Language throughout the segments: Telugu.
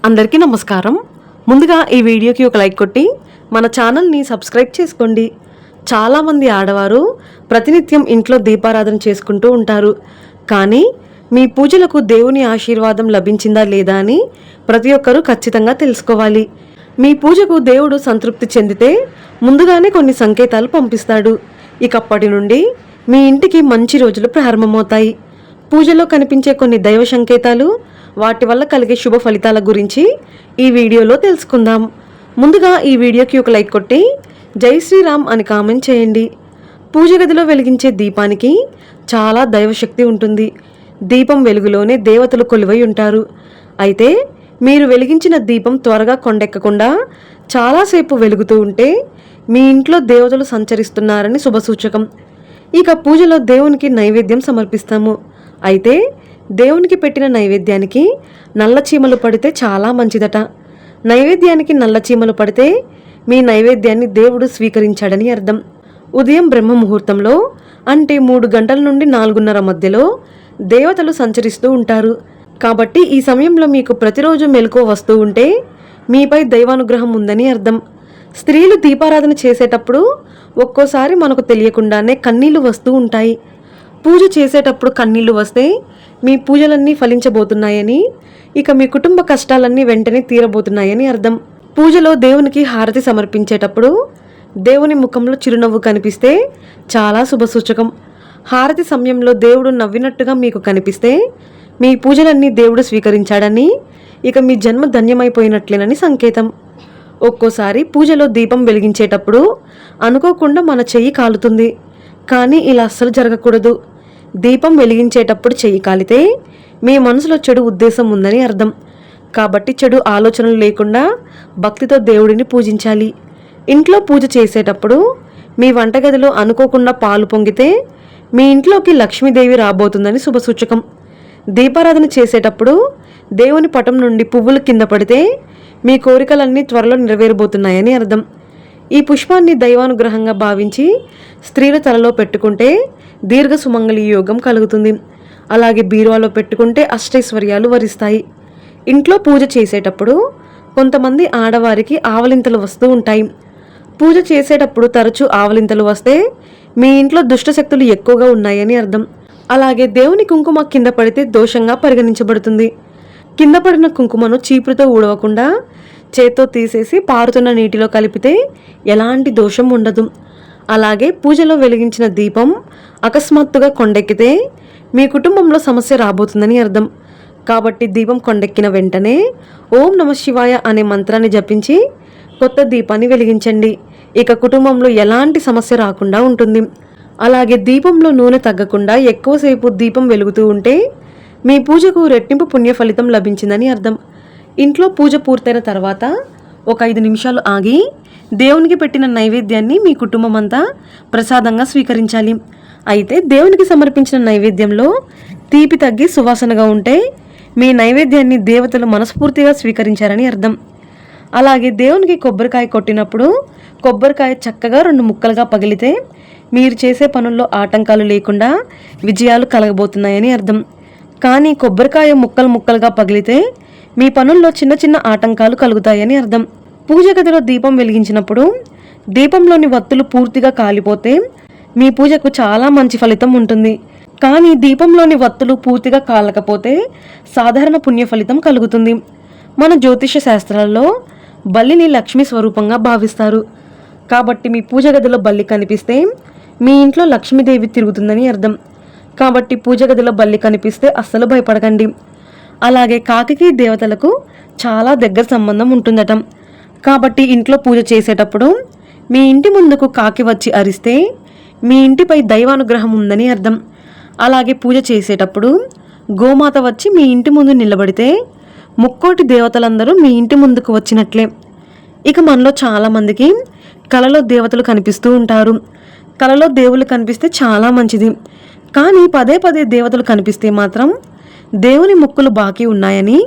అందరికీ నమస్కారం. ముందుగా ఈ వీడియోకి ఒక లైక్ కొట్టి మన ఛానల్ని సబ్స్క్రైబ్ చేసుకోండి. చాలామంది ఆడవారు ప్రతినిత్యం ఇంట్లో దీపారాధన చేసుకుంటూ ఉంటారు. కానీ మీ పూజలకు దేవుని ఆశీర్వాదం లభించిందా లేదా అని ప్రతి ఒక్కరూ ఖచ్చితంగా తెలుసుకోవాలి. మీ పూజకు దేవుడు సంతృప్తి చెందితే ముందుగానే కొన్ని సంకేతాలు పంపిస్తాడు. ఇకప్పటి నుండి మీ ఇంటికి మంచి రోజులు ప్రారంభమవుతాయి. పూజలో కనిపించే కొన్ని దైవ సంకేతాలు, వాటి వల్ల కలిగే శుభ ఫలితాల గురించి ఈ వీడియోలో తెలుసుకుందాం. ముందుగా ఈ వీడియోకి ఒక లైక్ కొట్టి జై శ్రీరామ్ అని కామెంట్ చేయండి. పూజ గదిలో వెలిగించే దీపానికి చాలా దైవశక్తి ఉంటుంది. దీపం వెలుగులోనే దేవతలు కొలువై ఉంటారు. అయితే మీరు వెలిగించిన దీపం త్వరగా కొండెక్కకుండా చాలాసేపు వెలుగుతూ ఉంటే మీ ఇంట్లో దేవతలు సంచరిస్తున్నారని శుభసూచకం. ఇక పూజలో దేవునికి నైవేద్యం సమర్పిస్తాము. అయితే దేవునికి పెట్టిన నైవేద్యానికి నల్ల చీమలు పడితే చాలా మంచిదట. నైవేద్యానికి నల్ల చీమలు పడితే మీ నైవేద్యాన్ని దేవుడు స్వీకరించాడని అర్థం. ఉదయం బ్రహ్మ ముహూర్తంలో అంటే 3 గంటల నుండి 4:30 మధ్యలో దేవతలు సంచరిస్తూ ఉంటారు. కాబట్టి ఈ సమయంలో మీకు ప్రతిరోజు మెలకువ వస్తూ ఉంటే మీపై దైవానుగ్రహం ఉందని అర్థం. స్త్రీలు దీపారాధన చేసేటప్పుడు ఒక్కోసారి మనకు తెలియకుండానే కన్నీళ్లు వస్తూ ఉంటాయి. పూజ చేసేటప్పుడు కన్నీళ్లు వస్తే మీ పూజలన్నీ ఫలించబోతున్నాయని, ఇక మీ కుటుంబ కష్టాలన్నీ వెంటనే తీరబోతున్నాయని అర్థం. పూజలో దేవునికి హారతి సమర్పించేటప్పుడు దేవుని ముఖంలో చిరునవ్వు కనిపిస్తే చాలా శుభసూచకం. హారతి సమయంలో దేవుడు నవ్వినట్టుగా మీకు కనిపిస్తే మీ పూజలన్నీ దేవుడు స్వీకరించాడని, ఇక మీ జన్మ ధన్యమైపోయినట్లేనని సంకేతం. ఒక్కోసారి పూజలో దీపం వెలిగించేటప్పుడు అనుకోకుండా మన చెయ్యి కాలుతుంది. కానీ ఇలా అస్సలు జరగకూడదు. దీపం వెలిగించేటప్పుడు చెయ్యి కాలితే మీ మనసులో చెడు ఉద్దేశం ఉందని అర్థం. కాబట్టి చెడు ఆలోచనలు లేకుండా భక్తితో దేవుడిని పూజించాలి. ఇంట్లో పూజ చేసేటప్పుడు మీ వంటగదిలో అనుకోకుండా పాలు పొంగితే మీ ఇంట్లోకి లక్ష్మీదేవి రాబోతుందని శుభసూచకం. దీపారాధన చేసేటప్పుడు దేవుని పటం నుండి పువ్వులు కింద పడితే మీ కోరికలన్నీ త్వరలో నెరవేరబోతున్నాయని అర్థం. ఈ పుష్పాన్ని దైవానుగ్రహంగా భావించి స్త్రీల తలలో పెట్టుకుంటే దీర్ఘ సుమంగళి యోగం కలుగుతుంది. అలాగే బీరువాలో పెట్టుకుంటే అష్టైశ్వర్యాలు వరిస్తాయి. ఇంట్లో పూజ చేసేటప్పుడు కొంతమంది ఆడవారికి ఆవలింతలు వస్తూ ఉంటాయి. పూజ చేసేటప్పుడు తరచూ ఆవలింతలు వస్తే మీ ఇంట్లో దుష్టశక్తులు ఎక్కువగా ఉన్నాయని అర్థం. అలాగే దేవుని కుంకుమ కింద పడితే దోషంగా పరిగణించబడుతుంది. కింద పడిన కుంకుమను చీపురుతో ఊడవకుండా చేత్తో తీసేసి పారుతున్న నీటిలో కలిపితే ఎలాంటి దోషం ఉండదు. అలాగే పూజలో వెలిగించిన దీపం అకస్మాత్తుగా కొండెక్కితే మీ కుటుంబంలో సమస్య రాబోతుందని అర్థం. కాబట్టి దీపం కొండెక్కిన వెంటనే ఓం నమ శివాయ అనే మంత్రాన్ని జపించి కొత్త దీపాన్ని వెలిగించండి. ఇక కుటుంబంలో ఎలాంటి సమస్య రాకుండా ఉంటుంది. అలాగే దీపంలో నూనె తగ్గకుండా ఎక్కువసేపు దీపం వెలుగుతూ ఉంటే మీ పూజకు రెట్టింపు పుణ్య ఫలితం లభించిందని అర్థం. ఇంట్లో పూజ పూర్తయిన తర్వాత ఒక 5 నిమిషాలు ఆగి దేవునికి పెట్టిన నైవేద్యాన్ని మీ కుటుంబం అంతా ప్రసాదంగా స్వీకరించాలి. అయితే దేవునికి సమర్పించిన నైవేద్యంలో తీపి తగ్గి సువాసనగా ఉంటే మీ నైవేద్యాన్ని దేవతలు మనస్ఫూర్తిగా స్వీకరించారని అర్థం. అలాగే దేవునికి కొబ్బరికాయ కొట్టినప్పుడు కొబ్బరికాయ చక్కగా 2 ముక్కలుగా పగిలితే మీరు చేసే పనుల్లో ఆటంకాలు లేకుండా విజయాలు కలగబోతున్నాయని అర్థం. కానీ కొబ్బరికాయ ముక్కలు ముక్కలుగా పగిలితే మీ పనుల్లో చిన్న చిన్న ఆటంకాలు కలుగుతాయని అర్థం. పూజ గదిలో దీపం వెలిగించినప్పుడు దీపంలోని వత్తులు పూర్తిగా కాలిపోతే మీ పూజకు చాలా మంచి ఫలితం ఉంటుంది. కానీ దీపంలోని వత్తులు పూర్తిగా కాలకపోతే సాధారణ పుణ్య ఫలితం కలుగుతుంది. మన జ్యోతిష శాస్త్రాల్లో బల్లిని లక్ష్మీ స్వరూపంగా భావిస్తారు. కాబట్టి మీ పూజ గదిలో బల్లి కనిపిస్తే మీ ఇంట్లో లక్ష్మీదేవి తిరుగుతుందని అర్థం. కాబట్టి పూజ గదిలో బల్లి కనిపిస్తే అస్సలు భయపడకండి. అలాగే కాకికి దేవతలకు చాలా దగ్గర సంబంధం ఉంటుందట. కాబట్టి ఇంట్లో పూజ చేసేటప్పుడు మీ ఇంటి ముందుకు కాకి వచ్చి అరిస్తే మీ ఇంటిపై దైవానుగ్రహం ఉందని అర్థం. అలాగే పూజ చేసేటప్పుడు గోమాత వచ్చి మీ ఇంటి ముందు నిలబడితే ముక్కోటి దేవతలందరూ మీ ఇంటి ముందుకు వచ్చినట్లే. ఇక మనలో చాలామందికి కలలో దేవతలు కనిపిస్తూ ఉంటారు. కలలో దేవుళ్ళు కనిపిస్తే చాలా మంచిది. కానీ పదే పదే దేవతలు కనిపిస్తే మాత్రం దేవుని మొక్కులు బాకీ ఉన్నాయని,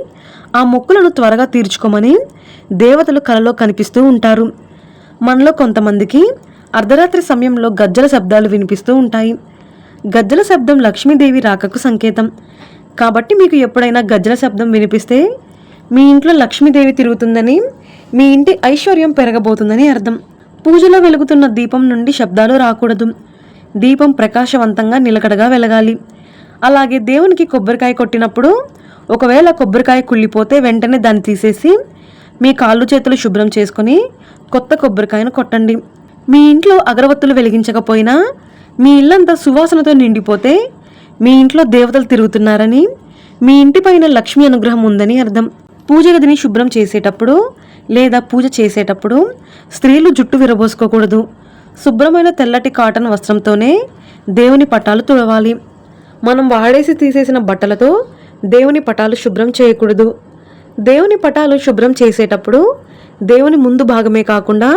ఆ మొక్కులను త్వరగా తీర్చుకోమని దేవతలు కలలో కనిపిస్తూ ఉంటారు. మనలో కొంతమందికి అర్ధరాత్రి సమయంలో గజ్జల శబ్దాలు వినిపిస్తూ ఉంటాయి. గజ్జల శబ్దం లక్ష్మీదేవి రాకకు సంకేతం. కాబట్టి మీకు ఎప్పుడైనా గజ్జల శబ్దం వినిపిస్తే మీ ఇంట్లో లక్ష్మీదేవి తిరుగుతుందని, మీ ఇంటి ఐశ్వర్యం పెరగబోతుందని అర్థం. పూజలో వెలుగుతున్న దీపం నుండి శబ్దాలు రాకూడదు. దీపం ప్రకాశవంతంగా నిలకడగా వెలగాలి. అలాగే దేవునికి కొబ్బరికాయ కొట్టినప్పుడు ఒకవేళ కొబ్బరికాయ కుళ్ళిపోతే వెంటనే దాన్ని తీసేసి మీ కాళ్ళు చేతులు శుభ్రం చేసుకొని కొత్త కొబ్బరికాయను కొట్టండి. మీ ఇంట్లో అగరవత్తులు వెలిగించకపోయినా మీ ఇల్లంతా సువాసనతో నిండిపోతే మీ ఇంట్లో దేవతలు తిరుగుతున్నారని, మీ ఇంటిపైన లక్ష్మీ అనుగ్రహం ఉందని అర్థం. పూజ గదిని శుభ్రం చేసేటప్పుడు లేదా పూజ చేసేటప్పుడు స్త్రీలు జుట్టు విరబోసుకోకూడదు. శుభ్రమైన తెల్లటి కాటన్ వస్త్రంతోనే దేవుని పటాలు తుడవాలి. మనం వాడేసి తీసేసిన బట్టలతో దేవుని పటాలు శుభ్రం చేయకూడదు. దేవుని పటాలు శుభ్రం చేసేటప్పుడు దేవుని ముందు భాగమే కాకుండా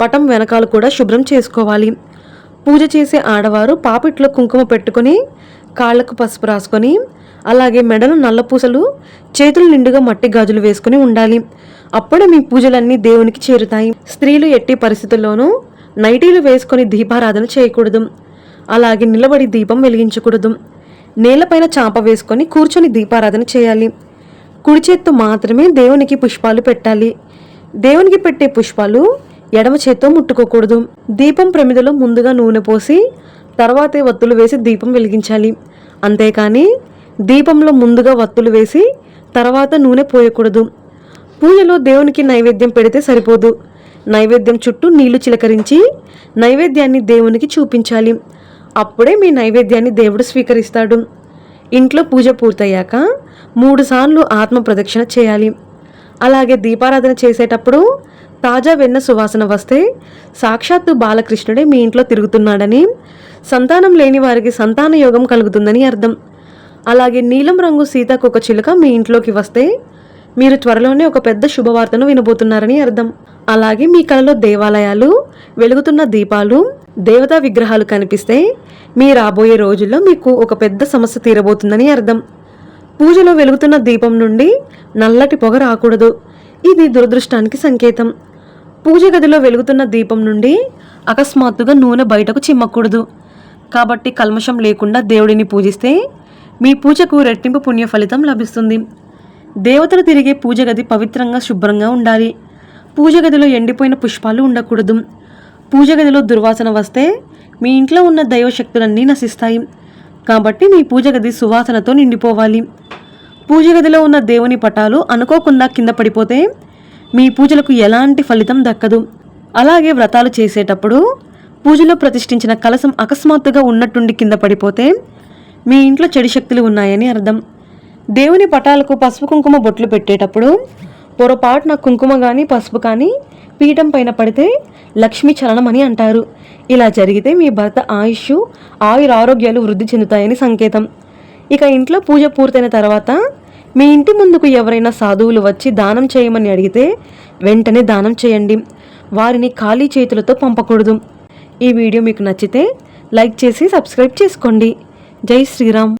పటం వెనకాల కూడా శుభ్రం చేసుకోవాలి. పూజ చేసే ఆడవారు పాపిట్లో కుంకుమ పెట్టుకొని కాళ్లకు పసుపు రాసుకొని, అలాగే మెడలు నల్లపూసలు, చేతులు నిండుగా మట్టి గాజులు వేసుకుని ఉండాలి. అప్పుడే మీ పూజలన్నీ దేవునికి చేరుతాయి. స్త్రీలు ఎట్టి పరిస్థితుల్లోనూ నైటీలు వేసుకొని దీపారాధన చేయకూడదు. అలాగే నిలబడి దీపం వెలిగించకూడదు. నేలపైన చాప వేసుకొని కూర్చొని దీపారాధన చేయాలి. కుడి చేత్తో మాత్రమే దేవునికి పుష్పాలు పెట్టాలి. దేవునికి పెట్టే పుష్పాలు ఎడమ చేత్తో ముట్టుకోకూడదు. దీపం ప్రమిదలో ముందుగా నూనె పోసి తర్వాతే వత్తులు వేసి దీపం వెలిగించాలి. అంతేకాని దీపంలో ముందుగా వత్తులు వేసి తర్వాత నూనె పోయకూడదు. పూజలో దేవునికి నైవేద్యం పెడితే సరిపోదు. నైవేద్యం చుట్టూ నీళ్లు చిలకరించి నైవేద్యాన్ని దేవునికి చూపించాలి. అప్పుడే మీ నైవేద్యాన్ని దేవుడు స్వీకరిస్తాడు. ఇంట్లో పూజ పూర్తయ్యాక 3 సార్లు ఆత్మ ప్రదక్షిణ చేయాలి. అలాగే దీపారాధన చేసేటప్పుడు తాజా వెన్న సువాసన వస్తే సాక్షాత్తు బాలకృష్ణుడే మీ ఇంట్లో తిరుగుతున్నాడని, సంతానం లేని వారికి సంతాన యోగం కలుగుతుందని అర్థం. అలాగే నీలం రంగు సీతాకోక చిలుక మీ ఇంట్లోకి వస్తే మీరు త్వరలోనే ఒక పెద్ద శుభవార్తను వినబోతున్నారని అర్థం. అలాగే మీ కలలో దేవాలయాలు, వెలుగుతున్న దీపాలు, దేవతా విగ్రహాలు కనిపిస్తే మీ రాబోయే రోజుల్లో మీకు ఒక పెద్ద సమస్య తీరబోతుందని అర్థం. పూజలో వెలుగుతున్న దీపం నుండి నల్లటి పొగ రాకూడదు. ఇది దురదృష్టానికి సంకేతం. పూజ గదిలో వెలుగుతున్న దీపం నుండి అకస్మాత్తుగా నూనె బయటకు చిమ్మకూడదు. కాబట్టి కల్మషం లేకుండా దేవుడిని పూజిస్తే మీ పూజకు రెట్టింపు పుణ్య ఫలితం లభిస్తుంది. దేవతలు తిరిగే పూజ గది పవిత్రంగా శుభ్రంగా ఉండాలి. పూజ గదిలో ఎండిపోయిన పుష్పాలు ఉండకూడదు. పూజ గదిలో దుర్వాసన వస్తే మీ ఇంట్లో ఉన్న దైవశక్తులన్నీ నశిస్తాయి. కాబట్టి మీ పూజ గది సువాసనతో నిండిపోవాలి. పూజ గదిలో ఉన్న దేవుని పటాలు అనుకోకుండా కింద పడిపోతే మీ పూజలకు ఎలాంటి ఫలితం దక్కదు. అలాగే వ్రతాలు చేసేటప్పుడు పూజలో ప్రతిష్ఠించిన కలశం అకస్మాత్తుగా ఉన్నట్టుండి కింద పడిపోతే మీ ఇంట్లో చెడు శక్తులు ఉన్నాయని అర్థం. దేవుని పటాలకు పసుపు కుంకుమ బొట్లు పెట్టేటప్పుడు పొరపాటున కుంకుమ కానీ పసుపు కానీ పీఠం పైన పడితే లక్ష్మీ చలనం అని అంటారు. ఇలా జరిగితే మీ భర్త ఆయురారోగ్యాలు వృద్ధి చెందుతాయని సంకేతం. ఇక ఇంట్లో పూజ పూర్తయిన తర్వాత మీ ఇంటి ముందుకు ఎవరైనా సాధువులు వచ్చి దానం చేయమని అడిగితే వెంటనే దానం చేయండి. వారిని ఖాళీ చేతులతో పంపకూడదు. ఈ వీడియో మీకు నచ్చితే లైక్ చేసి సబ్స్క్రైబ్ చేసుకోండి. జై శ్రీరామ్.